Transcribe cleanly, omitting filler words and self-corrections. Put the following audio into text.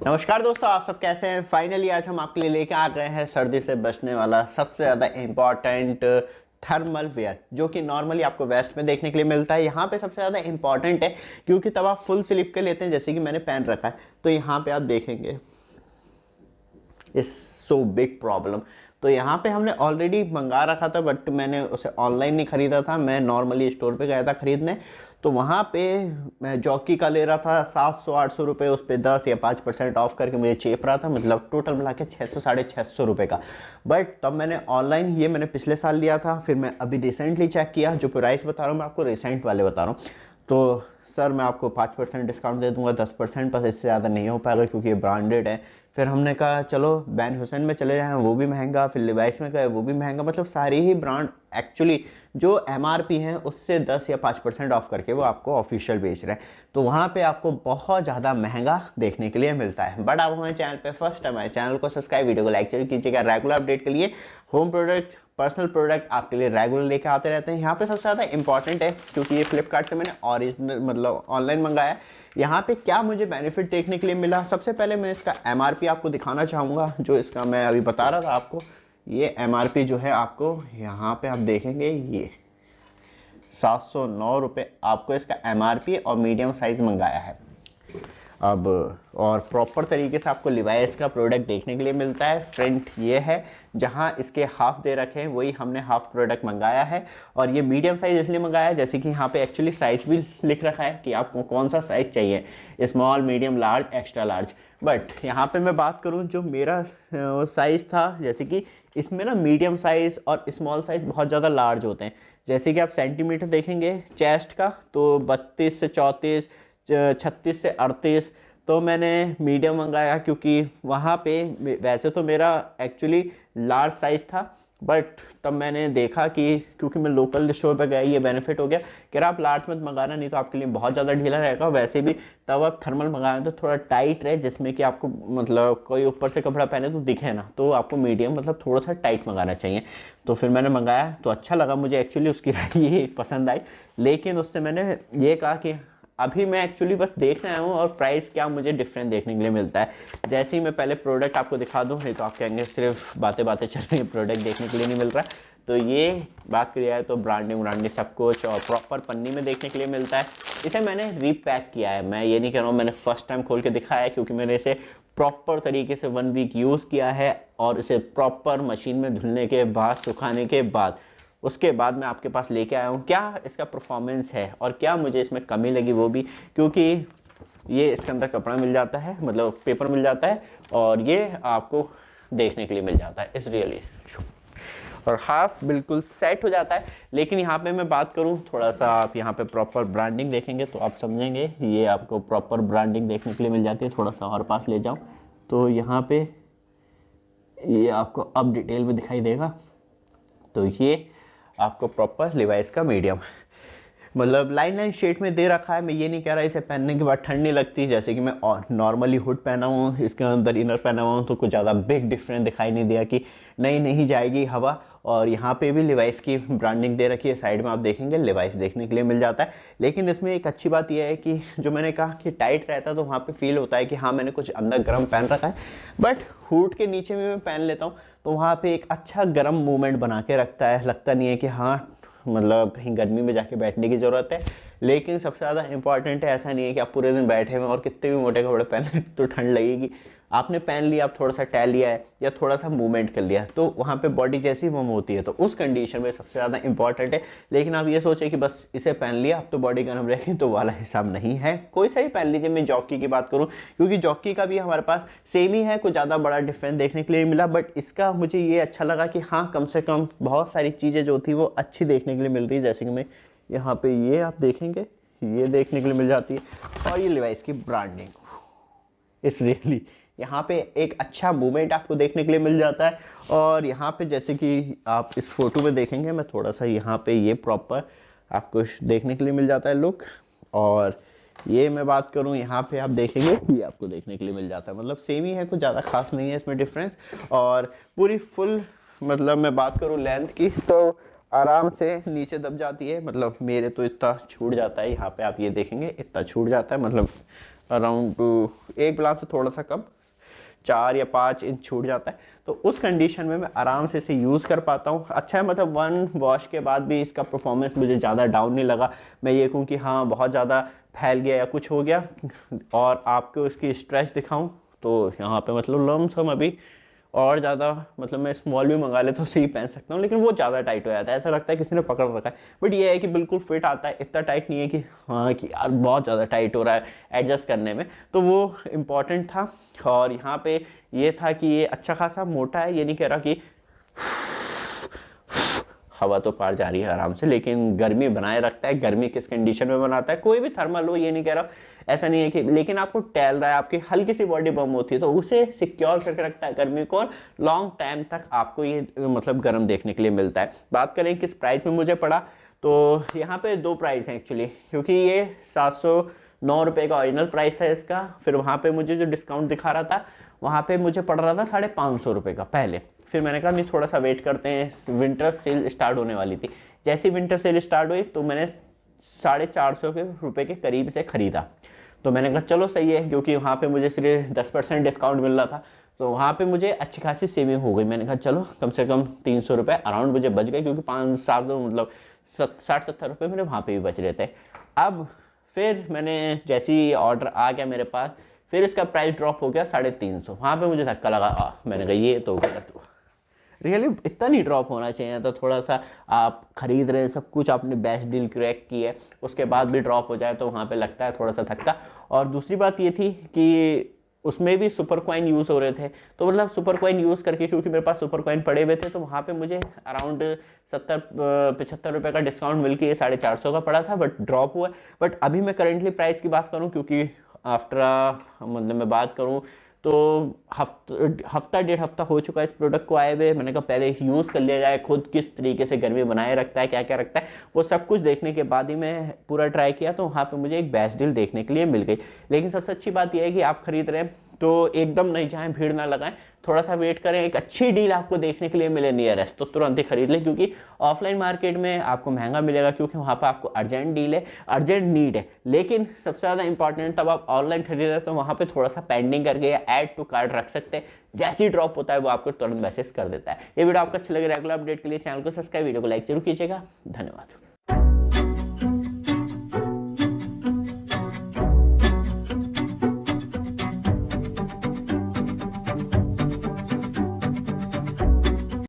नमस्कार दोस्तों, आप सब कैसे हैं। फाइनली आज हम आपके लिए लेके आ गए हैं सर्दी से बचने वाला सबसे ज़्यादा इम्पॉर्टेंट थर्मल वेयर, जो कि नॉर्मली आपको वेस्ट में देखने के लिए मिलता है। यहाँ पे सबसे ज़्यादा इम्पॉर्टेंट है क्योंकि तब आप फुल स्लीव के लेते हैं, जैसे कि मैंने पहन रखा है। तो यहाँ पे आप देखेंगे इस सो बिग प्रॉब्लम। तो यहाँ पे हमने ऑलरेडी मंगा रखा था, बट मैंने उसे ऑनलाइन नहीं ख़रीदा था, मैं नॉर्मली स्टोर पे गया था ख़रीदने। तो वहाँ पे मैं जॉकी का ले रहा था 700-800 रुपये, उस पर 10 या 5% ऑफ करके मुझे चेप रहा था, मतलब टोटल मिला के 600-650 रुपये का। बट तब मैंने ऑनलाइन ये मैंने पिछले साल लिया था, फिर मैं अभी रिसेंटली चेक किया, जो प्राइस बता रहा हूँ मैं आपको रिसेंट वाले बता रहा हूँ। तो सर मैं आपको 5% डिस्काउंट दे दूंगा, 10%, बस इससे ज़्यादा नहीं हो पाएगा क्योंकि ये ब्रांडेड है। फिर हमने कहा चलो बैन हुसैन में चले जाएं, वो भी महंगा, फिर लिवाइस में गए वो भी महंगा, मतलब सारी ही ब्रांड एक्चुअली जो MRP हैं उससे 10 या 5% ऑफ करके वो आपको ऑफिशियल बेच रहे हैं। तो वहाँ पे आपको बहुत ज़्यादा महंगा देखने के लिए मिलता है। बट आप हमारे चैनल पे फर्स्ट टाइम आए, चैनल को सब्सक्राइब, वीडियो को लाइक जरूर कीजिएगा। रेगुलर अपडेट के लिए होम प्रोडक्ट, पर्सनल प्रोडक्ट आपके लिए रेगुलर लेके आते रहते हैं। यहाँ पे सबसे ज़्यादा इंपॉर्टेंट है क्योंकि ये फ्लिपकार्ट से मैंने ओरिजिनल मतलब ऑनलाइन मंगाया। यहाँ पे क्या मुझे बेनिफिट देखने के लिए मिला, सबसे पहले मैं इसका MRP आपको दिखाना चाहूँगा, जो इसका मैं अभी बता रहा था आपको। ये MRP जो है आपको यहाँ पे आप देखेंगे, ये 709 रुपये आपको इसका MRP और मीडियम साइज़ मंगाया है। अब और प्रॉपर तरीके से आपको लिवाइस का प्रोडक्ट देखने के लिए मिलता है। फ्रंट ये है, जहाँ इसके हाफ दे रखे हैं वही हमने हाफ प्रोडक्ट मंगाया है। और ये मीडियम साइज़ इसलिए मंगाया है जैसे कि यहाँ पे एक्चुअली साइज़ भी लिख रखा है कि आपको कौन सा साइज़ चाहिए, small, medium, large, extra large. But यहाँ पे मैं बात करूँ जो मेरा साइज़ था, जैसे कि इसमें ना मीडियम साइज़ और स्मॉल साइज़ बहुत ज़्यादा लार्ज होते हैं। जैसे कि आप सेंटीमीटर देखेंगे चेस्ट का तो 32 से 34, 36 से 38। तो मैंने मीडियम मंगाया क्योंकि वहाँ पे वैसे तो मेरा एक्चुअली लार्ज साइज़ था, बट तब मैंने देखा कि क्योंकि मैं लोकल स्टोर पे गया, ये बेनिफिट हो गया कि आप लार्ज मत मंगाना, नहीं तो आपके लिए बहुत ज़्यादा ढीला रहेगा। वैसे भी तब आप थर्मल मंगाएं तो थोड़ा टाइट रहे, जिसमें कि आपको मतलब कोई ऊपर से कपड़ा पहने तो दिखे ना, तो आपको मीडियम मतलब थोड़ा सा टाइट मंगाना चाहिए। तो फिर मैंने मंगाया तो अच्छा लगा मुझे, एक्चुअली उसकी राय ये पसंद आई। लेकिन उससे मैंने ये कहा कि अभी मैं एक्चुअली बस देख रहा हूँ और प्राइस क्या मुझे डिफरेंट देखने के लिए मिलता है। जैसे ही मैं पहले प्रोडक्ट आपको दिखा दूँ, नहीं तो आप कहेंगे सिर्फ बातें बातें चल रही हैं, प्रोडक्ट देखने के लिए नहीं मिल रहा। तो ये बात करी जाए तो ब्रांडिंग सब कुछ और प्रॉपर पन्नी में देखने के लिए मिलता है। इसे मैंने रीपैक किया है, मैं ये नहीं कह रहा हूँ मैंने फर्स्ट टाइम खोल के दिखाया है, क्योंकि मैंने इसे प्रॉपर तरीके से 1 वीक यूज़ किया है और इसे प्रॉपर मशीन में धुलने के बाद, सुखाने के बाद, उसके बाद मैं आपके पास लेके आया हूँ क्या इसका परफॉर्मेंस है और क्या मुझे इसमें कमी लगी, वो भी क्योंकि ये इसके अंदर कपड़ा मिल जाता है, मतलब पेपर मिल जाता है, और ये आपको देखने के लिए मिल जाता है इस रियली, और हाफ बिल्कुल सेट हो जाता है। लेकिन यहाँ पे मैं बात करूँ थोड़ा सा, आप यहाँ पे प्रॉपर ब्रांडिंग देखेंगे तो आप समझेंगे, ये आपको प्रॉपर ब्रांडिंग देखने के लिए मिल जाती है। थोड़ा सा और पास ले जाऊँ तो यहाँ पे ये आपको अब डिटेल में दिखाई देगा। तो ये आपको प्रॉपर लिवाइस का मीडियम, मतलब लाइन शेड में दे रखा है। मैं ये नहीं कह रहा इसे पहनने के बाद ठंड नहीं लगती, जैसे कि मैं नॉर्मली हुड पहना हूँ, इसके अंदर इनर पहना हुआ हूँ, तो कुछ ज़्यादा बिग डिफरेंस दिखाई नहीं दिया कि नहीं जाएगी हवा। और यहाँ पे भी लिवाइस की ब्रांडिंग दे रखी है, साइड में आप देखेंगे लिवाइस देखने के लिए मिल जाता है। लेकिन इसमें एक अच्छी बात यह है कि जो मैंने कहा कि टाइट रहता है, तो वहाँ पर फील होता है कि हाँ मैंने कुछ अंदर गर्म पहन रखा है। बट हुड के नीचे भी मैं पहन लेता हूँ तो वहाँ पर एक अच्छा गर्म मूवमेंट बना के रखता है, लगता नहीं है कि हाँ मतलब कहीं गर्मी में जाके बैठने की ज़रूरत है। लेकिन सबसे ज़्यादा इंपॉर्टेंट है, ऐसा नहीं है कि आप पूरे दिन बैठे हुए और कितने भी मोटे कपड़े पहने तो ठंड लगेगी। आपने पहन लिया, आप थोड़ा सा टहल लिया है या थोड़ा सा मूवमेंट कर लिया, तो वहाँ पे बॉडी जैसी वार्म होती है, तो उस कंडीशन में सबसे ज़्यादा इंपॉर्टेंट है। लेकिन आप ये सोचें कि बस इसे पहन लिया अब तो बॉडी गर्म रहेगी, तो वाला हिसाब नहीं है। कोई सा ही पहन लीजिए। मैं जॉकी की बात करूँ, क्योंकि जॉकी का भी हमारे पास सेम ही है, कुछ ज़्यादा बड़ा डिफरेंस देखने के लिए मिला, बट इसका मुझे ये अच्छा लगा कि हाँ कम से कम बहुत सारी चीज़ें जो थी वो अच्छी देखने के लिए मिल रही है। जैसे कि मैं यहाँ पे ये आप देखेंगे, ये देखने के लिए मिल जाती है, और ये लिवाइस की ब्रांडिंग इस रियली यहाँ पे एक अच्छा मूवमेंट आपको देखने के लिए मिल जाता है। और यहाँ पे जैसे कि आप इस फोटो में देखेंगे, मैं थोड़ा सा यहाँ पे ये प्रॉपर आपको देखने के लिए मिल जाता है लुक। और ये मैं बात करूँ यहाँ पे आप देखेंगे, ये आपको देखने के लिए मिल जाता है, मतलब सेम ही है, कुछ ज़्यादा खास नहीं है इसमें डिफरेंस। और पूरी फुल मतलब मैं बात करूँ लेंथ की तो आराम से नीचे दब जाती है, मतलब मेरे तो इतना छूट जाता है, यहाँ पे आप ये देखेंगे इतना छूट जाता है, मतलब अराउंड एक ब्लांस से थोड़ा सा कम 4 या 5 इंच छूट जाता है। तो उस कंडीशन में मैं आराम से इसे यूज़ कर पाता हूँ। अच्छा है, मतलब 1 वॉश के बाद भी इसका परफॉर्मेंस मुझे ज़्यादा डाउन नहीं लगा। मैं ये कहूँ कि हाँ बहुत ज़्यादा फैल गया या कुछ हो गया। और आपको इसकी स्ट्रेच दिखाऊँ तो यहाँ पे मतलब लमसम अभी और ज़्यादा, मतलब मैं स्मॉल भी मंगा लेता हूँ, सही पहन सकता हूँ, लेकिन वो ज़्यादा टाइट हो जाता है, ऐसा लगता है किसी ने पकड़ रखा है। बट ये है कि बिल्कुल फिट आता है, इतना टाइट नहीं है कि हाँ कि यार बहुत ज़्यादा टाइट हो रहा है एडजस्ट करने में। तो वो इम्पॉर्टेंट था। और यहाँ पे ये था कि ये अच्छा खासा मोटा है, ये नहीं कह रहा कि हवा तो पार जा रही है आराम से, लेकिन गर्मी बनाए रखता है। गर्मी किस कंडीशन में बनाता है, कोई भी थर्मल हो, ये नहीं कह रहा, ऐसा नहीं है कि, लेकिन आपको टहल रहा है, आपकी हल्की सी बॉडी बम होती है तो उसे सिक्योर करके रखता है गर्मी को, और लॉन्ग टाइम तक आपको ये मतलब गर्म देखने के लिए मिलता है। बात करें किस प्राइस में मुझे पड़ा, तो यहाँ पे 2 प्राइस हैं एक्चुअली, क्योंकि ये 709 रुपये का ओरिजिनल प्राइस था इसका। फिर वहाँ पे मुझे जो डिस्काउंट दिखा रहा था वहाँ पे मुझे पड़ रहा था 550 रुपये का पहले। फिर मैंने कहा नहीं थोड़ा सा वेट करते हैं, विंटर सेल स्टार्ट होने वाली थी। जैसे विंटर सेल स्टार्ट हुई तो मैंने 450 रुपये के करीब से ख़रीदा। तो मैंने कहा चलो सही है, क्योंकि वहाँ पे मुझे सिर्फ 10% डिस्काउंट मिल रहा था, तो वहाँ पे मुझे अच्छी खासी सेविंग हो गई। मैंने कहा चलो कम से कम 300 रुपये अराउंड मुझे बच गए, क्योंकि 5-7 मतलब 60-70 रुपये मेरे वहाँ पे भी बच रहे थे। अब फिर मैंने जैसे ही ऑर्डर आ गया मेरे पास, फिर इसका प्राइस ड्रॉप हो गया 350। वहाँ पे मुझे धक्का लगा, मैंने कहा ये तो गलत हुआ, रियली इतना नहीं ड्रॉप होना चाहिए। तो थोड़ा सा आप खरीद रहे हैं, सब कुछ आपने बेस्ट डील क्रैक की है, उसके बाद भी ड्रॉप हो जाए तो वहाँ पे लगता है थोड़ा सा धक्का। और दूसरी बात ये थी कि उसमें भी सुपर कॉइन यूज़ हो रहे थे, तो मतलब सुपर कॉइन यूज़ करके, क्योंकि मेरे पास सुपर कॉइन पड़े हुए थे, तो वहाँ पे मुझे अराउंड 70-75 रुपये का डिस्काउंट मिल के 450 का पड़ा था, बट ड्रॉप हुआ। बट अभी मैं करेंटली प्राइस की बात करूँ, क्योंकि आफ्टर मतलब मैं बात करूँ तो हफ्ता 1.5 हफ्ता हो चुका है इस प्रोडक्ट को आए हुए। मैंने कहा पहले यूज़ कर लिया जाए, खुद किस तरीके से गर्मी बनाए रखता है, क्या क्या रखता है, वो सब कुछ देखने के बाद ही मैं पूरा ट्राई किया। तो वहाँ पे मुझे एक बेस्ट डील देखने के लिए मिल गई। लेकिन सबसे अच्छी बात यह है कि आप खरीद रहे हैं तो एकदम नहीं जाएं, भीड़ ना लगाएं, थोड़ा सा वेट करें, एक अच्छी डील आपको देखने के लिए मिले नियरेस्ट तो तुरंत ही खरीद लें। क्योंकि ऑफलाइन मार्केट में आपको महंगा मिलेगा, क्योंकि वहाँ पर आपको अर्जेंट डील है, अर्जेंट नीड है। लेकिन सबसे ज़्यादा इंपॉर्टेंट तब आप ऑनलाइन खरीद रहे हैं तो वहाँ पे थोड़ा सा पेंडिंग करके या ऐड टू कार्ट रख सकते हैं, जैसे ही ड्रॉप होता है वो आपको तुरंत मैसेज कर देता है। ये वीडियो आपको अच्छा लगे, रेगुलर अपडेट के लिए चैनल को सब्सक्राइब, वीडियो को लाइक जरूर कीजिएगा। धन्यवाद।